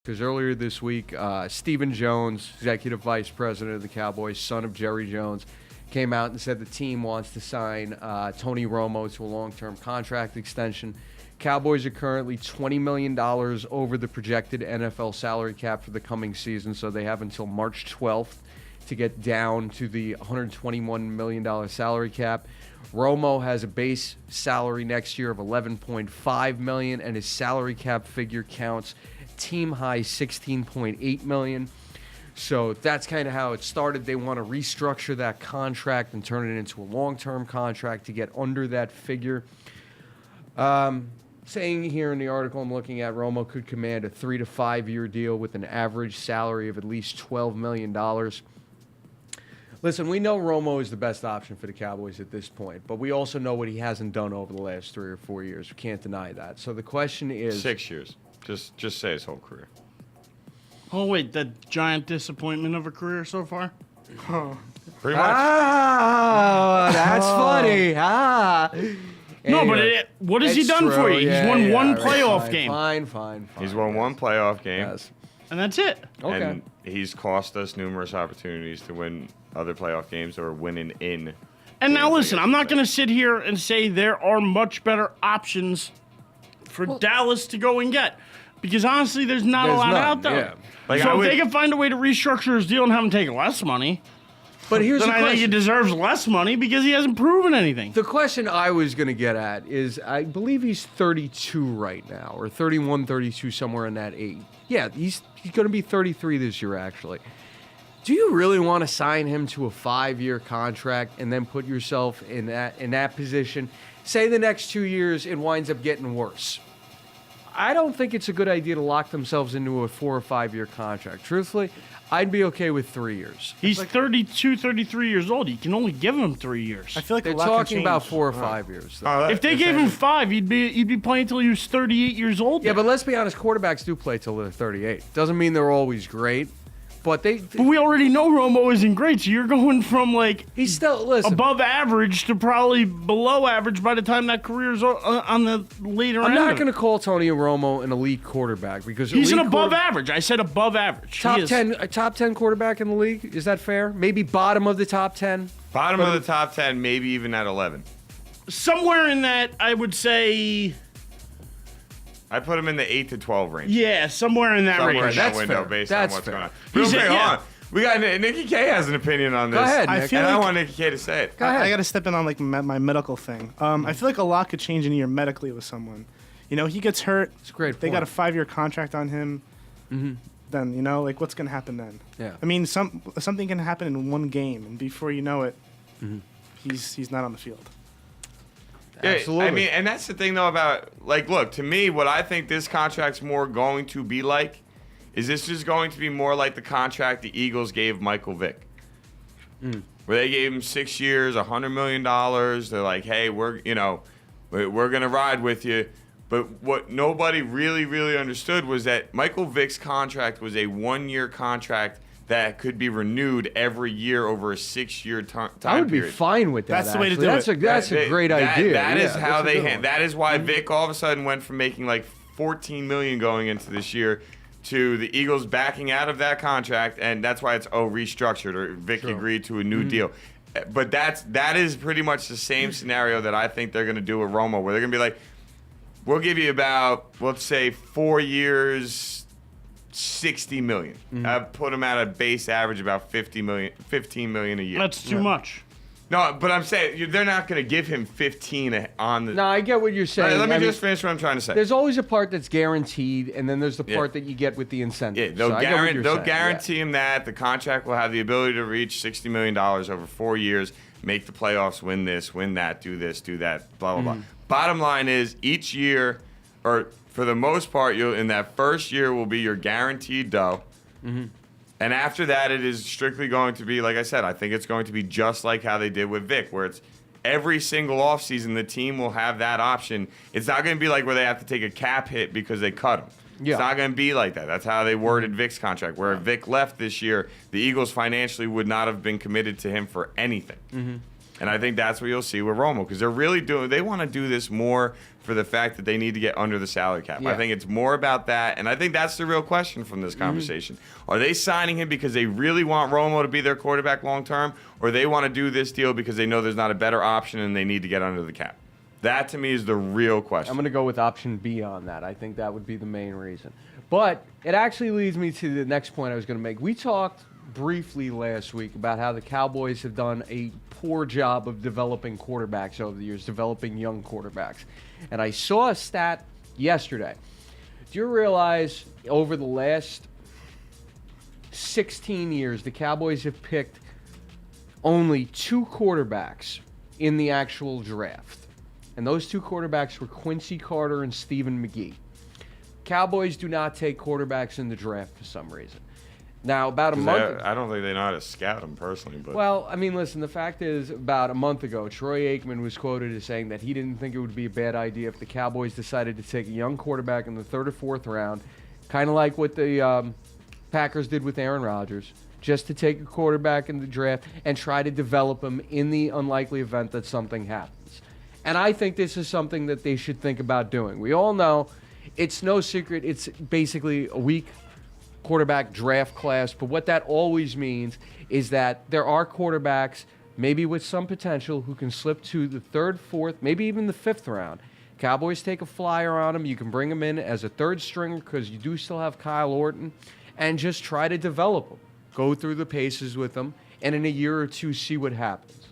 Because earlier this week, Stephen Jones, executive vice president of the Cowboys, son of Jerry Jones, came out and said the team wants to sign Tony Romo to a long-term contract extension. Cowboys are currently $20 million over the projected NFL salary cap for the coming season, so they have until March 12th to get down to the $121 million salary cap. Romo has a base salary next year of $11.5 million, and his salary cap figure counts team high $16.8 million. So that's kind of how it started. They want to restructure that contract and turn it into a long-term contract to get under that figure. Saying here in the article I'm looking at, Romo could command a 3 to 5 year deal with an average salary of at least $12 million. Listen, we know Romo is the best option for the Cowboys at this point, but we also know what he hasn't done over the last 3 or 4 years. We can't deny that. So the question is... 6 years. Just say his whole career. Oh, wait, that giant disappointment of a career so far? Pretty much. Ah, that's funny. No, Anyway, but what has he it's done for true. you? Yeah, He's won yeah, one right, playoff game. Fine. He's won one playoff game. Yes. And that's it. Okay. And he's cost us numerous opportunities to win other playoff games or winning in. And now games listen, I'm not going to sit here and say there are much better options for Dallas to go and get. Because honestly, there's not a lot none, out there. yeah. Like, so if they can find a way to restructure his deal and have him take less money, But here's then the I think he question. deserves less money because he hasn't proven anything. The question I was going to get at is, I believe he's 32 right now, or 31, 32, somewhere in that age. Yeah, he's going to be 33 this year, actually. Do you really want to sign him to a 5-year contract and then put yourself in that position? Say the next 2 years it winds up getting worse. I don't think it's a good idea to lock themselves into a 4 or 5 year contract. Truthfully, I'd be okay with 3 years. He's 32, 33 years old. You can only give him 3 years. I feel like They're a lot could talking about change. 4 or 5 years. Though. Oh, If they gave him 5, he'd be playing until he was 38 years old. Yeah, but let's be honest, quarterbacks do play till they're 38. Doesn't mean they're always great, but But we already know Romo isn't great, so you're going from like he's still, listen, above average to probably below average by the time that career's on the later I'm end. not of going it. to call Tony Romo an elite quarterback because He's an elite above average. I said above average. top He is. 10 a top 10 quarterback in the league. Is that fair? Maybe bottom of the top 10. Bottom of the top 10, maybe even at 11. Somewhere in that, I would say, I put him in the 8 to 12 range. yeah, somewhere in that Somewhere range. in that That's window fair. based That's on what's fair. going on. Real He's quick, a- hold yeah. on. We got Nikki K has an opinion on this. Go ahead, I Nick. feel And I like- want Nikki K to say it. Go ahead. I got to step in on like my medical thing. I feel like a lot could change in a year medically with someone. You know, he gets hurt. It's a great They got a point. 5-year contract on him. Then you know, like what's gonna happen then? Yeah. I mean, something can happen in one game, and before you know it, he's not on the field. Yeah, Absolutely. I mean, and that's the thing, though, about, like, look, to me, what I think this contract's more going to be like is this is going to be more like the contract the Eagles gave Michael Vick. Where they gave him 6 years, $100 million. They're like, hey, we're going to ride with you. But what nobody really, really understood was that Michael Vick's contract was a 1-year contract that could be renewed every year over a 6-year time I would be period. fine with that. That's the way to actually. do That's it. That's a great idea. That is Yeah, how that's a they. good one. That is why Vic all of a sudden went from making like $14 million going into this year to the Eagles backing out of that contract, and that's why it's restructured or Vic agreed to a new deal. But that is pretty much the same scenario that I think they're going to do with Romo, where they're going to be like, we'll give you about, let's say, 4 years, $60 million. I've put them at a base average about $15 million a year. That's too much. No, but I'm saying they're not going to give him 15 on the. No, I get what you're saying. Let me I mean, just finish what I'm trying to say. There's always a part that's guaranteed, and then there's the Yeah. part that you get with the incentive. Yeah, they'll, So I get what you're they'll saying, guarantee him that the contract will have the ability to reach $60 million over 4 years, make the playoffs, win this, win that, do this, do that, blah, blah, blah. Bottom line is each year, or for the most part, you'll in that first year will be your guaranteed dough. And after that, it is strictly going to be, like I said, I think it's going to be just like how they did with Vic, where it's every single offseason, the team will have that option. It's not going to be like where they have to take a cap hit because they cut him. Yeah. It's not going to be like that. That's how they worded Vic's contract. Where if Vic left this year, the Eagles financially would not have been committed to him for anything. And I think that's what you'll see with Romo, because they want to do this more for the fact that they need to get under the salary cap. Yeah. I think it's more about that, and I think that's the real question from this conversation. Are they signing him because they really want Romo to be their quarterback long term, or they want to do this deal because they know there's not a better option and they need to get under the cap? That, to me, is the real question. I'm going to go with option B on that. I think that would be the main reason. But it actually leads me to the next point I was going to make. We talked briefly last week about how the Cowboys have done a poor job of developing quarterbacks over the years, developing young quarterbacks. And I saw a stat yesterday. Do you realize over the last 16 years, the Cowboys have picked only 2 quarterbacks in the actual draft? And those 2 quarterbacks were Quincy Carter and Stephen McGee. Cowboys do not take quarterbacks in the draft for some reason. Now, about a month... I don't think they know how to scout them personally. But Well, I mean, listen, the fact is, about a month ago, Troy Aikman was quoted as saying that he didn't think it would be a bad idea if the Cowboys decided to take a young quarterback in the 3rd or 4th round, kind of like what the Packers did with Aaron Rodgers, just to take a quarterback in the draft and try to develop him in the unlikely event that something happens. And I think this is something that they should think about doing. We all know it's no secret it's basically a weak quarterback draft class, but what that always means is that there are quarterbacks, maybe with some potential, who can slip to the 3rd, 4th, maybe even the 5th round. Cowboys take a flyer on them. You can bring them in as a 3rd stringer because you do still have Kyle Orton, and just try to develop them. Go through the paces with them, and in a year or 2, see what happens.